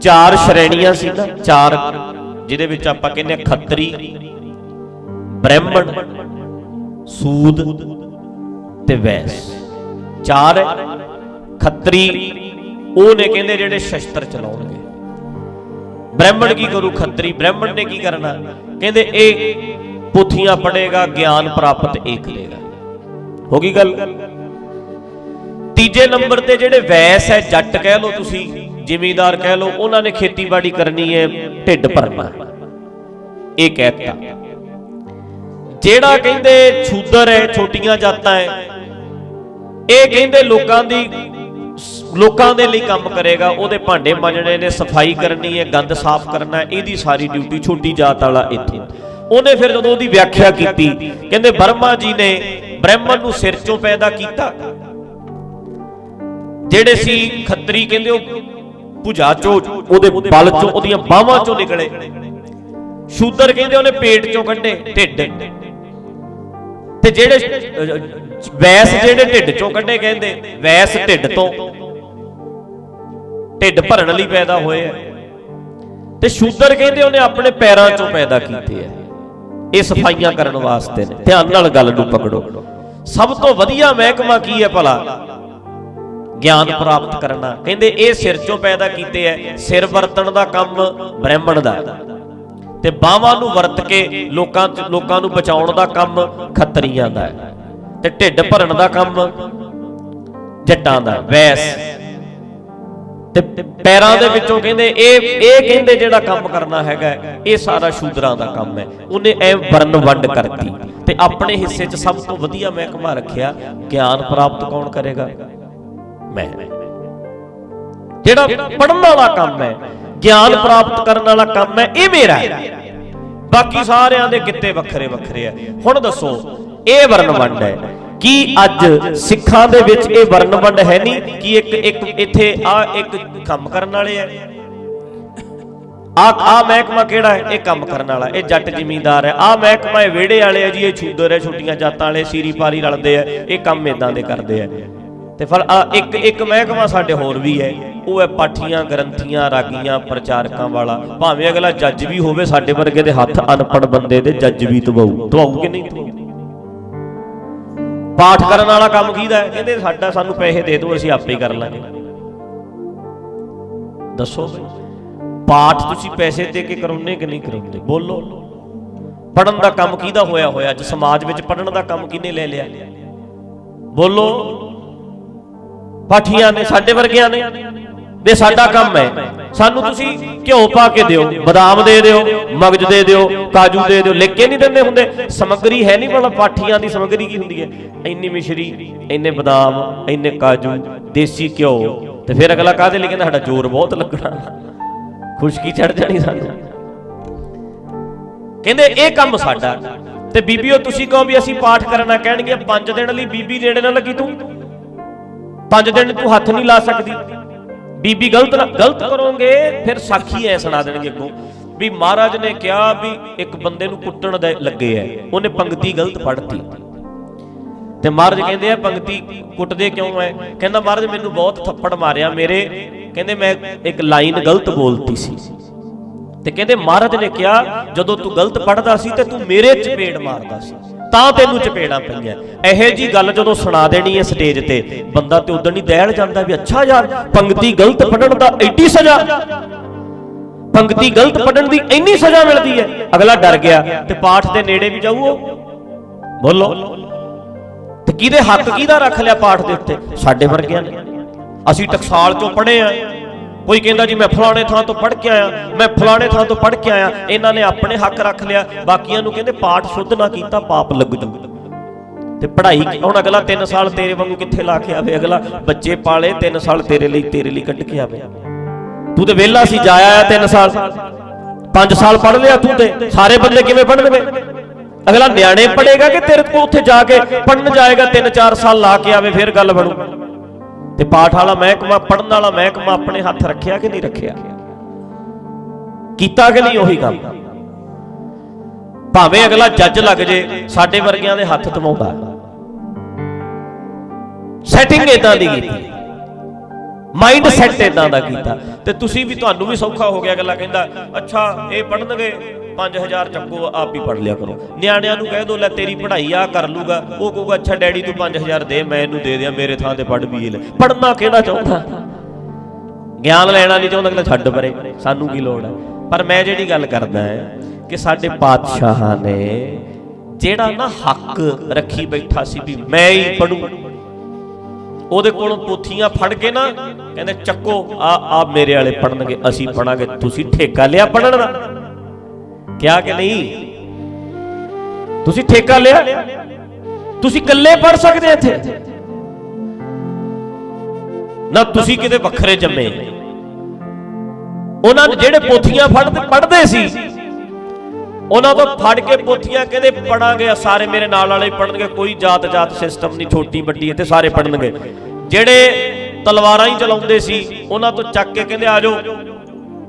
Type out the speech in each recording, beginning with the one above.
चार श्रेणियां सी ना, चार जिहदे विच आपां कहने खत्तरी, ब्राह्मण, सूद ते वैस। चार है। खत्तरी ਉਹ ਨੇ ਕਹਿੰਦੇ ਜਿਹੜੇ ਸ਼ਸਤਰ ਚਲਾਉਣਗੇ। ब्राह्मण की करू? खत्तरी ब्राह्मण ने की करना? कहते एक पोथियां पढ़ेगा, ज्ञान प्राप्त एक लेगा। हो गई गल। तीजे नंबर ते जेड़े वैस है, जट कह लो तुसी, जिमीदार कह लो, उन्होंने खेतीबाड़ी करनी है, ढिड भरना, ये कहता। जेड़ा कहते शूदर है, छोटियां जातां है, ये कहते लोकां दे लई काम करेगा, ਉਹਦੇ ਭਾਂਡੇ ਮਾਂਜਣੇ ਨੇ, सफाई करनी है, गंद साफ करना है, ਇਹਦੀ सारी ड्यूटी छोटी जात वाला इत्थे। ਉਹਨੇ फिर ਜਦੋਂ ਉਹਦੀ व्याख्या की, कहते बर्मा जी ने ब्राह्मण ਨੂੰ सिर चों पैदा किया, ਜਿਹੜੇ ਸੀ खत्तरी कहते भुजा चों, ਉਹਦੇ बल चों, ਉਹਦੀਆਂ ਬਾਹਾਂ चों निकले। शूदर कहते ਉਹਨੇ पेट चों ਕੱਢੇ, ਢਿੱਡ। ਤੇ ਜਿਹੜੇ वैस ਜਿਹੜੇ ਢਿੱਡ चों ਕੱਢੇ, कहते वैस ਢਿੱਡ ਤੋਂ, ढिड भरन लई पैदा होए है। ते शूदर कहते उन्हें अपने पैरों चों पैदा कीते है, ये सफाइयां करन वास्ते ने। ध्यान नाल गल नूं पकड़ो। सब तो वधिया महकमा की है भला? ज्ञान प्राप्त करना। कहते ये सिर चों पैदा कीते है, सिर वरतन दा काम ब्राह्मण दा, ते बाहां नूं वरत के लोकां नूं बचाउण दा काम खत्तरियां दा है, ते ढिड भरन दा काम जट्टां दा, वैस। ते पैरां दे विचों कहंदे ਇਹ ਕਹਿੰਦੇ ਜਿਹੜਾ ਕੰਮ ਕਰਨਾ ਹੈਗਾ, ਇਹ ਸਾਰਾ ਸ਼ੂਦਰਾਂ ਦਾ ਕੰਮ ਹੈ। ਉਹਨੇ ਐ ਵਰਨ ਵੰਡ ਕਰਤੀ ਤੇ ਆਪਣੇ ਹਿੱਸੇ 'ਚ ਸਭ ਤੋਂ ਵਧੀਆ ਮਹਿਕਮਾ ਰੱਖਿਆ, ਗਿਆਨ ਪ੍ਰਾਪਤ ਕੌਣ ਕਰੇਗਾ? ਮੈਂ। ਜਿਹੜਾ ਪੜਨ ਵਾਲਾ ਕੰਮ ਹੈ, ਗਿਆਨ ਪ੍ਰਾਪਤ ਕਰਨ ਵਾਲਾ ਕੰਮ ਹੈ, ਇਹ ਮੇਰਾ ਹੈ। ਬਾਕੀ ਸਾਰਿਆਂ ਦੇ ਕਿੱਤੇ ਵੱਖਰੇ ਵੱਖਰੇ ਆ। ਹੁਣ ਦੱਸੋ, ਇਹ ਵਰਨ ਵੰਡ ਹੈ कि अज सिखां दे विच ये वर्ण वंड है नहीं कि एक इत्थे आ एक काम करन वाले है, आ महकमा किहड़ा है, ये काम करन वाला, ये जट जिमीदार है। आ महकमा वेड़े वाले है जी, ये शूदर है, छोटियां जातां वाले सीरी पारी रलदे है, ये काम इदां दे करदे है। ते फिर एक महकमा साडे होर भी है, वो है पाठियां, ग्रंथियां, रागियां, प्रचारकां वाला। भावें अगला जज भी होवे, साडे वर्गे दे हत्थ अनपढ़ बंदे दे जज भी दवाऊ कि नहीं दवाऊ? पाठ करने वाला काम कीदा है? कहते साडा सानू पैसे दे दो, असीं आपे कर लांगे। दसो पाठ तुसीं पैसे दे के कराउने कि नहीं कराउने? बोलो। पढ़न दा काम कीदा होया होया? अज समाज विच पढ़न दा काम किहने ले लिया? बोलो। पाठियां ने, साडे वर्गियां ने, दे साडा काम है, सानू तुसीं घिओ पा के दिओ, बदाम दे दिओ, मगज दे दिओ, काजू दे दिओ। लिख के नहीं दिंदे हुंदे, समग्री है नहीं। भला पाठियां दी समग्री की हुंदी है? इन्नी मिश्री, इन्ने बदाम, इन्ने काजू, देसी घिओ। ते फिर अगला काहदे लई कहंदा साडा जोर बहुत लगना, खुशकी चढ़ जानी सानू। कहंदे इह काम साडा। ते बीबीओ तुसीं कहो भी असीं पाठ करना, कहणगे 5 दिन लई बीबी नेड़े ना लगी, तूं 5 दिन तू हथ नहीं ला सकदी। बीबी गलत करोगे, फिर साखी ऐ सुना देंगे अगों भी महाराज ने कहा भी एक बंदे नूं कुट्टण दे लगे है, उन्हें पंक्ति गलत पढ़ती। ते महाराज कहंदे आ पंक्ति कुटदे क्यों है? कहंदा महाराज मैनूं बहुत थप्पड़ मारिया मेरे, कहंदे मैं एक लाइन गलत बोलती सी। ते कहंदे महाराज ने कहा जदों तू गलत पढ़दा सी ते तू मेरे चपेड़ मारदा सी, तां तैनूं चपेड़ां पईआं। इहो जी गल जदों सुना देनी है स्टेज ते, बंदा ते उदण ही दहल जांदा भी अच्छा यार पंक्ति गलत पढ़न दा एडी सजा, पंक्ति गलत पढ़न दी इन्नी सजा मिलदी है। अगला डर गया ते पाठ दे नेड़े भी जाऊओ। बोलो। ते किहदे हक किहदा रख लिया पाठ दे उत्ते? साडे वर्गियां ने। असीं टकसाल चों पढ़े आ, कोई कहता जी मैं फलाने थां तो पढ़ के आया, मैं फलाने थां तो पढ़ के आया। इन्हां ने अपने हक रख लिया, बाकियां नूं कहंदे पाठ शुद्ध ना कीता पाप लग जू। ते पढ़ाई हुण अगला 3 साल तेरे वांगू कित्थे ला के आवे? अगला बच्चे पाले 3 साल तेरे लिए कढ के आवे। तू ते वेला सी जाया 3 साल, 5 साल पढ़ लिया तू, ते सारे बंदे किवें पढ़णगे? अगला न्याणे पढ़ेगा कि तेरे को उत्थे जाके पढ़न जाएगा 3-4 साल ला के आवे, फिर गल बनू। ते पाठ वाला महकमा, पढ़न वाला महकमा अपने हथ रखिया कि नहीं रखिया? कीता कि नहीं? उही काम। भावें अगला जज लग जे, साडे वर्गियां दे हथ धमाउंदा। सैटिंग इदां दी कीती। ਮਾਈਂਡ ਸੈੱਟ ਇਦਾਂ ਦਾ ਕੀਤਾ। ਤੇ ਤੁਸੀਂ ਵੀ, ਤੁਹਾਨੂੰ ਵੀ ਸੌਖਾ ਹੋ ਗਿਆ। ਅਗਲਾ ਕਹਿੰਦਾ ਅੱਛਾ ਇਹ ਪੜ੍ਹਨਗੇ 5000 ਚੱਕੋ, ਆਪ ਹੀ ਪੜ੍ਹ ਲਿਆ ਕਰੋ। ਨਿਆਣਿਆਂ ਨੂੰ ਕਹਿ ਦੋ ਲੈ ਤੇਰੀ ਪੜ੍ਹਾਈ ਆ ਕਰ ਲੂਗਾ, ਉਹ ਕਹੂਗਾ ਅੱਛਾ ਡੈਡੀ ਤੂੰ 5000 ਦੇ, ਮੈਂ ਇਹਨੂੰ ਦੇ ਦਿਆਂ, ਮੇਰੇ ਥਾਂ ਤੇ ਪੜ੍ਹ ਵੀ ਲੈ। ਪੜ੍ਹਨਾ ਕਿਹੜਾ ਚਾਹੁੰਦਾ, ਗਿਆਨ ਲੈਣਾ ਨਹੀਂ ਚਾਹੁੰਦਾ, ਅਗਲਾ ਛੱਡ ਪਰੇ, ਸਾਨੂੰ ਕੀ ਲੋੜ ਹੈ। ਪਰ ਮੈਂ ਜਿਹੜੀ ਗੱਲ ਕਰਦਾ ਹੈ ਕਿ ਸਾਡੇ ਪਾਤਸ਼ਾਹਾਂ ਨੇ ਜਿਹੜਾ ਨਾ ਹੱਕ ਰੱਖੀ ਬੈਠਾ ਸੀ ਵੀ ਮੈਂ ਹੀ ਪੜੂ, ਉਹਦੇ ਕੋਲੋਂ ਪੋਥੀਆਂ ਫੜ ਕੇ ਨਾ ਕਹਿੰਦੇ ਚੱਕੋ ਆ ਮੇਰੇ ਵਾਲੇ ਪੜਨਗੇ, ਅਸੀਂ ਪੜਾਂਗੇ। ਤੁਸੀਂ ਠੇਕਾ ਲਿਆ ਪੜਨ ਦਾ, ਕਿਹਾ ਕਿ ਨਹੀਂ? ਤੁਸੀਂ ਠੇਕਾ ਲਿਆ? ਤੁਸੀਂ ਇਕੱਲੇ ਪੜ ਸਕਦੇ ਇੱਥੇ ਨਾ, ਤੁਸੀਂ ਕਿਤੇ ਵੱਖਰੇ ਜੰਮੇ। ਉਹਨਾਂ ਨੇ ਜਿਹੜੇ ਪੋਥੀਆਂ ਪੜ੍ਹਦੇ ਸੀ, ਉਹਨਾਂ ਤੋਂ ਫੜ ਕੇ ਪੋਥੀਆਂ ਕਹਿੰਦੇ ਪੜਾਂਗੇ ਸਾਰੇ, ਮੇਰੇ ਨਾਲ ਵਾਲੇ ਪੜਨਗੇ, ਕੋਈ ਜਾਤ ਸਿਸਟਮ ਨਹੀਂ, ਛੋਟੀ ਵੱਡੀ ਇੱਥੇ ਸਾਰੇ ਪੜਨਗੇ। ਜਿਹੜੇ ਤਲਵਾਰਾਂ ਹੀ ਚਲਾਉਂਦੇ ਸੀ, ਉਹਨਾਂ ਤੋਂ ਚੱਕ ਕੇ ਕਹਿੰਦੇ ਆ ਜਾਓ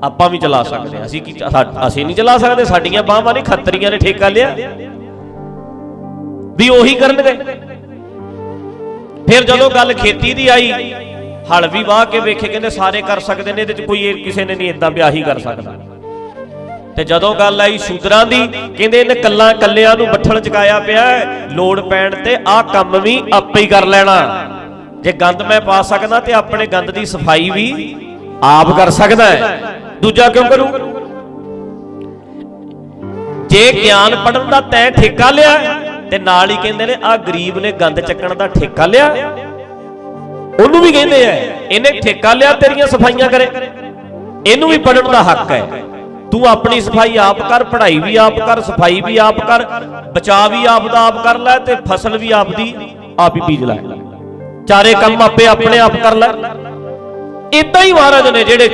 ਆਪਾਂ ਵੀ ਚਲਾ ਸਕਦੇ ਹਾਂ। ਅਸੀਂ ਨਹੀਂ ਚਲਾ ਸਕਦੇ, ਸਾਡੀਆਂ ਬਾਹਾਂ ਨਹੀਂ। ਖੱਤਰੀਆਂ ਨੇ ਠੇਕਾ ਲਿਆ ਵੀ ਉਹੀ ਕਰਨਗੇ। ਫਿਰ ਜਦੋਂ ਗੱਲ ਖੇਤੀ ਦੀ ਆਈ, ਹਲ ਵੀ ਵਾਹ ਕੇ ਵੇਖੇ, ਕਹਿੰਦੇ ਸਾਰੇ ਕਰ ਸਕਦੇ ਨੇ, ਇਹਦੇ ਚ ਕੋਈ ਕਿਸੇ ਨੇ ਨਹੀਂ ਇਦਾਂ ਵੀ ਆਹੀ ਕਰ ਸਕਦਾ। ਤੇ ਜਦੋਂ ਗੱਲ ਆਈ ਸ਼ੂਦਰਾਂ ਦੀ, ਕਹਿੰਦੇ ਇਹਨੇ ਕੱਲਿਆਂ ਨੂੰ ਬੱਠਲ ਚਕਾਇਆ ਪਿਆ, ਲੋੜ ਪੈਣ ਤੇ ਆਹ ਕੰਮ ਵੀ ਆਪੇ ਹੀ ਕਰ ਲੈਣਾ। ਜੇ ਗੰਦ ਮੈਂ ਪਾ ਸਕਦਾ ਤੇ ਆਪਣੇ ਗੰਦ ਦੀ ਸਫਾਈ ਵੀ ਆਪ ਕਰ ਸਕਦਾ ਹੈ, ਦੂਜਾ ਕਿਉਂ ਕਰੂ? ਜੇ ਗਿਆਨ ਪੜਨ ਦਾ ਤੈਂ ਠੇਕਾ ਲਿਆ, ਤੇ ਨਾਲ ਹੀ ਕਹਿੰਦੇ ਨੇ ਆਹ ਗਰੀਬ ਨੇ ਗੰਦ ਚੱਕਣ ਦਾ ਠੇਕਾ ਲਿਆ, ਉਹਨੂੰ ਵੀ ਕਹਿੰਦੇ ਆ ਇਹਨੇ ਠੇਕਾ ਲਿਆ ਤੇਰੀਆਂ ਸਫਾਈਆਂ ਕਰੇ, ਇਹਨੂੰ ਵੀ ਪੜਨ ਦਾ ਹੱਕ ਹੈ। ਤੂੰ ਆਪਣੀ ਸਫਾਈ ਆਪ ਕਰ, ਪੜ੍ਹਾਈ ਵੀ ਆਪ ਕਰ, ਸਫਾਈ ਵੀ ਆਪ ਕਰ, ਬਚਾਅ ਵੀ ਆਪ ਦਾ ਆਪ ਕਰ ਲੈ, ਤੇ ਫਸਲ ਵੀ ਆਪ ਦੀ ਆਪ ਹੀ ਬੀਜ ਲੈ, ਚਾਰੇ ਕੰਮ ਆਪੇ ਆਪਣੇ ਆਪ ਕਰ ਲੈ। ਇਦਾਂ ਹੀ ਮਹਾਰਾਜ ਨੇ ਜਿਹੜੇ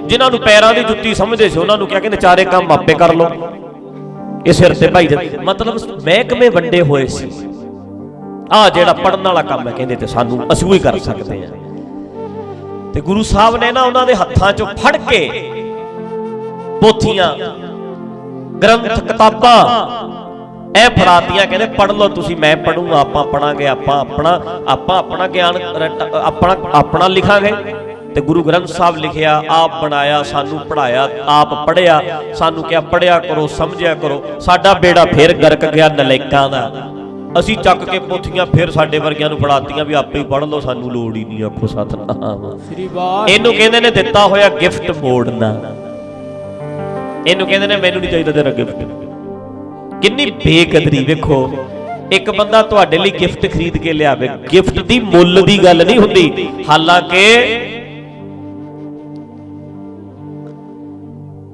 ਜਿਨ੍ਹਾਂ ਨੂੰ ਪੈਰਾਂ ਦੀ ਜੁੱਤੀ ਸਮਝਦੇ ਸੀ, ਉਹਨਾਂ ਨੂੰ ਕਿਹਾ ਕਹਿੰਦੇ ਚਾਰੇ ਕੰਮ ਆਪੇ ਕਰ ਲੋ। ਇਹ ਸਿਰ ਤੇ ਭਾਈ ਮਤਲਬ ਮਹਿਕਮੇ ਵੰਡੇ ਹੋਏ ਸੀ। ਆਹ ਜਿਹੜਾ ਪੜਨ ਵਾਲਾ ਕੰਮ ਹੈ ਕਹਿੰਦੇ ਤੇ ਸਾਨੂੰ ਅਸੀਂ ਉਹੀ ਕਰ ਸਕਦੇ ਹਾਂ। ਤੇ ਗੁਰੂ ਸਾਹਿਬ ਨੇ ਨਾ ਉਹਨਾਂ ਦੇ ਹੱਥਾਂ ਚੋਂ ਫੜ ਕੇ ਪੋਥੀਆਂ, ਗ੍ਰੰਥ, ਕਿਤਾਬਾਂ ਇਹ ਫੜਾਤੀਆਂ, ਕਹਿੰਦੇ ਪੜ੍ਹ ਲਓ ਤੁਸੀਂ, ਮੈਂ ਪੜੂੰਗਾ, ਆਪਾਂ ਪੜਾਂਗੇ, ਆਪਾਂ ਆਪਣਾ ਗਿਆਨ ਆਪਣਾ ਲਿਖਾਂਗੇ। ਤੇ ਗੁਰੂ ਗ੍ਰੰਥ ਸਾਹਿਬ ਲਿਖਿਆ, ਆਪ ਬਣਾਇਆ, ਸਾਨੂੰ ਪੜਾਇਆ, ਆਪ ਪੜਿਆ, ਸਾਨੂੰ ਕਿਹਾ ਪੜਿਆ ਕਰੋ, ਸਮਝਿਆ ਕਰੋ। ਸਾਡਾ ਬੇੜਾ ਫੇਰ ਗਰਕ ਗਿਆ ਨਲਾਇਕਾਂ ਦਾ, ਅਸੀਂ ਚੱਕ ਕੇ ਪੋਥੀਆਂ ਫਿਰ ਸਾਡੇ ਵਰਗਿਆਂ ਨੂੰ ਫੜਾਤੀਆਂ ਵੀ ਆਪੇ ਹੀ ਪੜ੍ਹ ਲਓ, ਸਾਨੂੰ ਲੋੜ ਹੀ ਨਹੀਂ। ਆਖੋ ਸਤਿਨਾਮ। ਇਹਨੂੰ ਕਹਿੰਦੇ ਨੇ ਦਿੱਤਾ ਹੋਇਆ ਗਿਫਟ ਮੋੜਨਾ। ਇਹਨੂੰ ਕਹਿੰਦੇ ਨੇ ਮੈਨੂੰ ਨਹੀਂ ਚਾਹੀਦਾ ਤੇਰਾ ਗਿਫਟ। ਕਿੰਨੀ ਬੇਕਦਰੀ ਵੇਖੋ, ਇੱਕ ਬੰਦਾ ਤੁਹਾਡੇ ਲਈ ਗਿਫਟ ਖਰੀਦ ਕੇ ਲਿਆਵੇ, ਗਿਫਟ ਦੀ ਮੁੱਲ ਦੀ ਗੱਲ ਨਹੀਂ ਹੁੰਦੀ। ਹਾਲਾਂਕਿ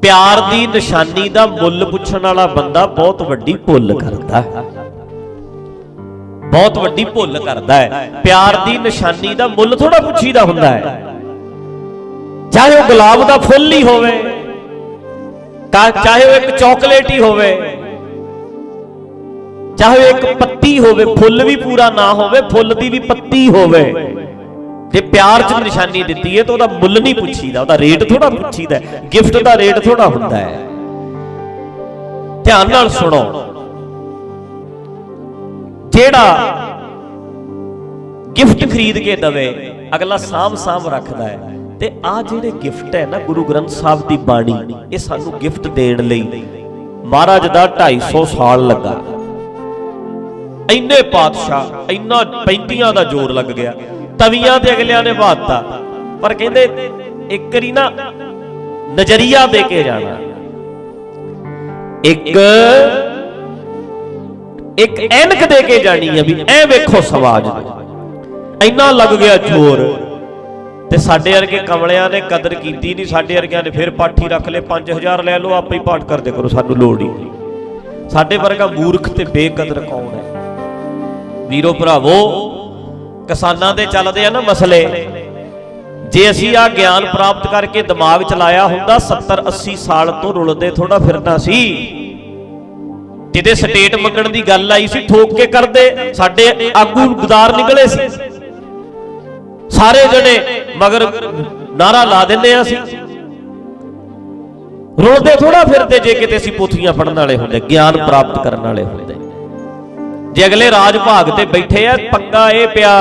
ਪਿਆਰ ਦੀ ਨਿਸ਼ਾਨੀ ਦਾ ਮੁੱਲ ਪੁੱਛਣ ਵਾਲਾ ਬੰਦਾ ਬਹੁਤ ਵੱਡੀ ਭੁੱਲ ਕਰਦਾ ਹੈ, ਬਹੁਤ ਵੱਡੀ ਭੁੱਲ ਕਰਦਾ ਹੈ। ਪਿਆਰ ਦੀ ਨਿਸ਼ਾਨੀ ਦਾ ਮੁੱਲ ਥੋੜਾ ਪੁੱਛੀਦਾ ਹੁੰਦਾ ਹੈ, ਚਾਹੇ ਉਹ ਗੁਲਾਬ ਦਾ ਫੁੱਲ ਹੀ ਹੋਵੇ, ਚਾਹੇ ਉਹ ਇੱਕ ਚਾਕਲੇਟ ਹੀ ਹੋਵੇ, ਚਾਹੇ ਉਹ ਇੱਕ ਪੱਤੀ ਹੋਵੇ, ਫੁੱਲ ਵੀ ਪੂਰਾ ਨਾ ਹੋਵੇ, ਫੁੱਲ ਦੀ ਵੀ ਪੱਤੀ ਹੋਵੇ। ਜੇ ਪਿਆਰ 'ਚ ਨਿਸ਼ਾਨੀ ਦਿੱਤੀ ਹੈ ਤਾਂ ਉਹਦਾ ਮੁੱਲ ਨਹੀਂ ਪੁੱਛੀਦਾ, ਉਹਦਾ ਰੇਟ ਥੋੜਾ ਪੁੱਛੀਦਾ, ਗਿਫਟ ਦਾ ਰੇਟ ਥੋੜਾ ਹੁੰਦਾ ਹੈ। ਧਿਆਨ ਨਾਲ ਸੁਣੋ, ਜਿਹੜਾ ਗਿਫਟ ਖਰੀਦ ਕੇ ਦਵੇ ਅਗਲਾ ਸਾਂਭ ਰੱਖਦਾ ਹੈ। ਤੇ ਆ ਜਿਹੜੇ ਗਿਫਟ ਹੈ ਨਾ, ਗੁਰੂ ਗ੍ਰੰਥ ਸਾਹਿਬ ਦੀ ਬਾਣੀ, ਇਹ ਸਾਨੂੰ ਗਿਫਟ ਦੇਣ ਲਈ ਮਹਾਰਾਜ ਦਾ 250 ਸਾਲ ਲੱਗਾ। ਇੰਨੇ ਪਾਤਸ਼ਾਹ, ਇੰਨਾ 35 ਦਾ ਜ਼ੋਰ ਲੱਗ ਗਿਆ, ਤਵੀਆਂ ਤੇ ਅਗਲਿਆਂ ਨੇ ਬਾਤਾ। ਪਰ ਕਹਿੰਦੇ ਇੱਕ ਵਾਰੀ ਨਾ ਨਜ਼ਰੀਆ ਦੇ ਕੇ ਜਾਣਾ, ਇੱਕ ਐਨਕ ਦੇ ਕੇ ਜਾਣੀ ਹੈ ਵੀ ਐ ਵੇਖੋ ਸਮਾਜ ਨੂੰ। ਇੰਨਾ ਲੱਗ ਗਿਆ ਜ਼ੋਰ। ਤੇ ਸਾਡੇ ਵਰਗੇ ਕਮਲਿਆਂ ਨੇ ਕਦਰ ਕੀਤੀ ਨਹੀਂ। ਸਾਡੇ ਵਰਗਿਆਂ ਨੇ ਫਿਰ ਪਾਠੀ ਰੱਖ ਲਏ, 5000 ਲੈ ਲਓ, ਆਪੇ ਹੀ ਪਾਠ ਕਰਦੇ ਕਰੋ, ਸਾਨੂੰ ਲੋੜ ਹੀ ਨਹੀਂ। ਸਾਡੇ ਵਰਗਾ ਮੂਰਖ ਤੇ ਬੇਕਦਰ ਕੌਣ ਹੈ? ਵੀਰੋ ਭਰਾਵੋ, ਕਿਸਾਨਾਂ ਦੇ ਚੱਲਦੇ ਆ ਨਾ ਮਸਲੇ। ਜੇ ਅਸੀਂ ਆ ਗਿਆਨ ਪ੍ਰਾਪਤ ਕਰਕੇ ਦਿਮਾਗ ਚਲਾਇਆ ਹੁੰਦਾ, 70-80 ਸਾਲ ਤੋਂ ਰੁਲਦੇ ਥੋੜਾ ਫਿਰਨਾ ਸੀ। ਜਿਹਦੇ ਸਟੇਟ ਮੰਗਣ ਦੀ ਗੱਲ ਆਈ ਸੀ, ਠੋਕ ਕੇ ਕਰਦੇ। ਸਾਡੇ ਆਗੂ ਗਦਾਰ ਨਿਕਲੇ ਸੀ ਸਾਰੇ ਜਣੇ, ਮਗਰ ਨਾਰਾ ਲਾ ਦਿੰਦੇ ਆ ਅਸੀਂ, ਰੁਲਦੇ ਥੋੜਾ ਫਿਰਦੇ। ਜੇ ਕਿਤੇ ਅਸੀਂ ਪੋਥੀਆਂ ਪੜਨ ਵਾਲੇ ਹੁੰਦੇ, ਗਿਆਨ ਪ੍ਰਾਪਤ ਕਰਨ ਵਾਲੇ ਹੁੰਦੇ। ਜੇ ਅਗਲੇ ਰਾਜ ਭਾਗ ਤੇ ਬੈਠੇ ਆ, ਪੰਗਾ ਇਹ ਪਿਆ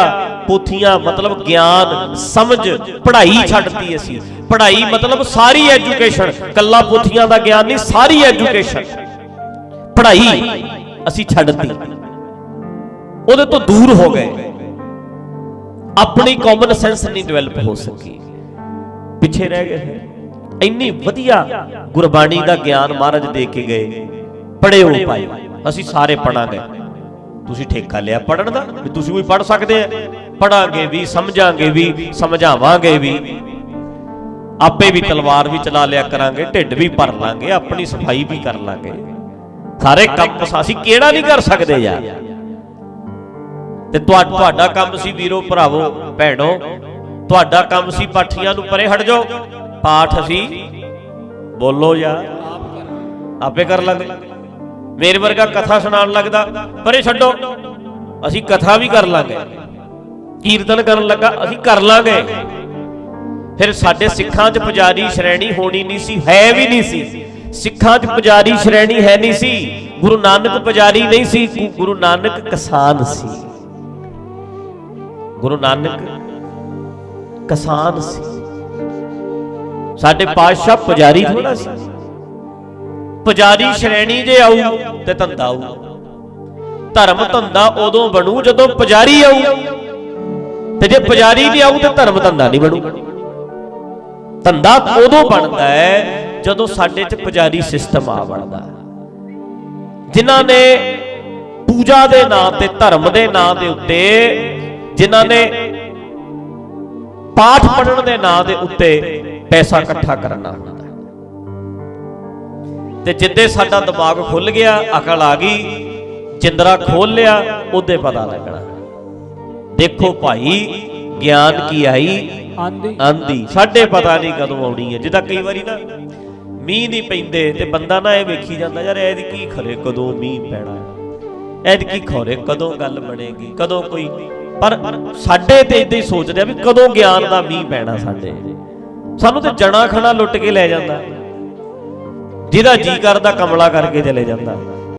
ਪੋਥੀਆਂ ਮਤਲਬ ਗਿਆਨ ਸਮਝ ਪੜ੍ਹਾਈ ਛੱਡਤੀ ਅਸੀਂ। ਪੜ੍ਹਾਈ ਮਤਲਬ ਸਾਰੀ ਐਜੂਕੇਸ਼ਨ, ਕੱਲਾ ਪੋਥੀਆਂ ਦਾ ਗਿਆਨ ਨਹੀਂ, ਸਾਰੀ ਐਜੂਕੇਸ਼ਨ ਪੜ੍ਹਾਈ ਅਸੀਂ ਛੱਡਤੀ, ਉਹਦੇ ਤੋਂ ਦੂਰ ਹੋ ਗਏ। ਆਪਣੀ ਕਾਮਨ ਸੈਂਸ ਨਹੀਂ ਡਿਵੈਲਪ ਹੋ ਸਕੀ, ਪਿੱਛੇ ਰਹਿ ਗਏ। ਇੰਨੀ ਵਧੀਆ ਗੁਰਬਾਣੀ ਦਾ ਗਿਆਨ ਮਹਾਰਾਜ ਦੇ ਕੇ ਗਏ, ਪੜ੍ਹਿਓ ਭਾਈ, ਅਸੀਂ ਸਾਰੇ ਪੜਾਂਗੇ। ਤੁਸੀਂ ਠੇਕਾ ਲਿਆ ਪੜਨ ਦਾ ਵੀ ਤੁਸੀਂ ਵੀ ਪੜ ਸਕਦੇ ਆ, ਪੜਾਂਗੇ ਵੀ, ਸਮਝਾਂਗੇ ਵੀ, ਸਮਝਾਵਾਂਗੇ ਵੀ, ਆਪੇ ਵੀ ਤਲਵਾਰ ਵੀ ਚਲਾ ਲਿਆ ਕਰਾਂਗੇ, ਢਿੱਡ ਵੀ ਭਰ ਲਾਂਗੇ, ਆਪਣੀ ਸਫਾਈ ਵੀ ਕਰ ਲਾਂਗੇ, ਸਾਰੇ ਕੰਮ ਅਸੀਂ ਕਿਹੜਾ ਨਹੀਂ ਕਰ ਸਕਦੇ ਯਾਰ। ਤੇ ਤੁਹਾਡਾ ਕੰਮ ਸੀ ਵੀਰੋ ਭਰਾਵੋ ਭੈਣੋ, ਤੁਹਾਡਾ ਕੰਮ ਸੀ ਪਾਠੀਆਂ ਨੂੰ ਪਰੇ ਹਟ ਜਾਓ, ਪਾਠ ਅਸੀਂ ਬੋਲੋ ਯਾਰ ਆਪੇ ਕਰ ਲਾਂਗੇ। ਮੇਰੇ ਵਰਗਾ ਕਥਾ ਸੁਣਾਉਣ ਲੱਗਦਾ, ਪਰੇ ਛੱਡੋ, ਅਸੀਂ ਕਥਾ ਵੀ ਕਰ ਲਾਂਗੇ, ਕੀਰਤਨ ਕਰਨ ਲੱਗਾ ਅਸੀਂ ਕਰ ਲਾਂਗੇ। ਫਿਰ ਸਾਡੇ ਸਿੱਖਾਂ 'ਚ ਪੁਜਾਰੀ ਸ਼੍ਰੇਣੀ ਹੋਣੀ ਨਹੀਂ ਸੀ, ਹੈ ਵੀ ਨਹੀਂ ਸੀ। ਸਿੱਖਾਂ 'ਚ ਪੁਜਾਰੀ ਸ਼੍ਰੇਣੀ ਹੈ ਨਹੀਂ ਸੀ। ਗੁਰੂ ਨਾਨਕ ਪੁਜਾਰੀ ਨਹੀਂ ਸੀ, ਗੁਰੂ ਨਾਨਕ ਕਿਸਾਨ ਸੀ। ਗੁਰੂ ਨਾਨਕ ਕਿਸਾਨ ਸੀ। ਸਾਡੇ ਪਾਤਸ਼ਾਹ ਪੁਜਾਰੀ ਥੋੜਾ ਸੀ। ਪੁਜਾਰੀ ਸ਼੍ਰੇਣੀ ਜੇ ਆਊ ਤੇ ਧੰਦਾ ਆਊ। ਧਰਮ ਧੰਦਾ ਉਦੋਂ ਬਣੂ ਜਦੋਂ ਪੁਜਾਰੀ ਆਊ, ਤੇ ਜੇ ਪੁਜਾਰੀ ਨਹੀਂ ਆਊ ਤੇ ਧਰਮ ਧੰਦਾ ਨਹੀਂ ਬਣੂ। ਧੰਦਾ ਉਦੋਂ ਬਣਦਾ ਹੈ ਜਦੋਂ ਸਾਡੇ 'ਚ ਪੁਜਾਰੀ ਸਿਸਟਮ ਆ ਬਣਦਾ, ਜਿਨ੍ਹਾਂ ਨੇ ਪੂਜਾ ਦੇ ਨਾਂ ਤੇ, ਧਰਮ ਦੇ ਨਾਂ ਦੇ ਉੱਤੇ, ਜਿਨ੍ਹਾਂ ਨੇ ਪਾਠ ਪੜ੍ਹਨ ਦੇ ਨਾਂ ਦੇ ਉੱਤੇ ਪੈਸਾ ਇਕੱਠਾ ਕਰਨਾ ਹੁੰਦਾ। ਤੇ ਜਿੱਦੇ ਸਾਡਾ ਦਿਮਾਗ ਖੁੱਲ ਗਿਆ, ਅਕਲ ਆ ਗਈ, ਜਿੰਦਰਾ ਖੋਲ ਲਿਆ, ਉਹਦੇ ਪਤਾ ਲੱਗਣਾ। ਦੇਖੋ ਭਾਈ, ਗਿਆਨ ਕੀ ਆਈ ਆਂਦੀ, ਸਾਡੇ ਪਤਾ ਨਹੀਂ ਕਦੋਂ ਆਉਣੀ ਹੈ। ਜਿੱਦਾਂ ਕਈ ਵਾਰੀ ਨਾ ਮੀਂਹ ਨਹੀਂ ਪੈਂਦੇ ਤੇ ਬੰਦਾ ਨਾ ਇਹ ਵੇਖੀ ਜਾਂਦਾ, ਯਾਰ ਐਤਕੀ ਖਰੇ ਕਦੋਂ ਮੀਂਹ ਪੈਣਾ, ਐਤਕੀ ਖਰੇ ਕਦੋਂ ਗੱਲ ਬਣੇਗੀ, ਕਦੋਂ ਕੋਈ, ਪਰ ਸਾਡੇ ਤੇ ਇਦਾਂ ਹੀ ਸੋਚਦੇ ਆ ਵੀ ਕਦੋਂ ਗਿਆਨ ਦਾ ਮੀਂਹ ਪੈਣਾ। ਸਾਨੂੰ ਤੇ ਜਣਾ ਖਣਾ ਲੁੱਟ ਕੇ ਲੈ ਜਾਂਦਾ, ਜਿਹਦਾ ਜੀ ਕਰਦਾ ਕਮਲਾ ਕਰਕੇ ਚਲੇ ਜਾਂਦਾ।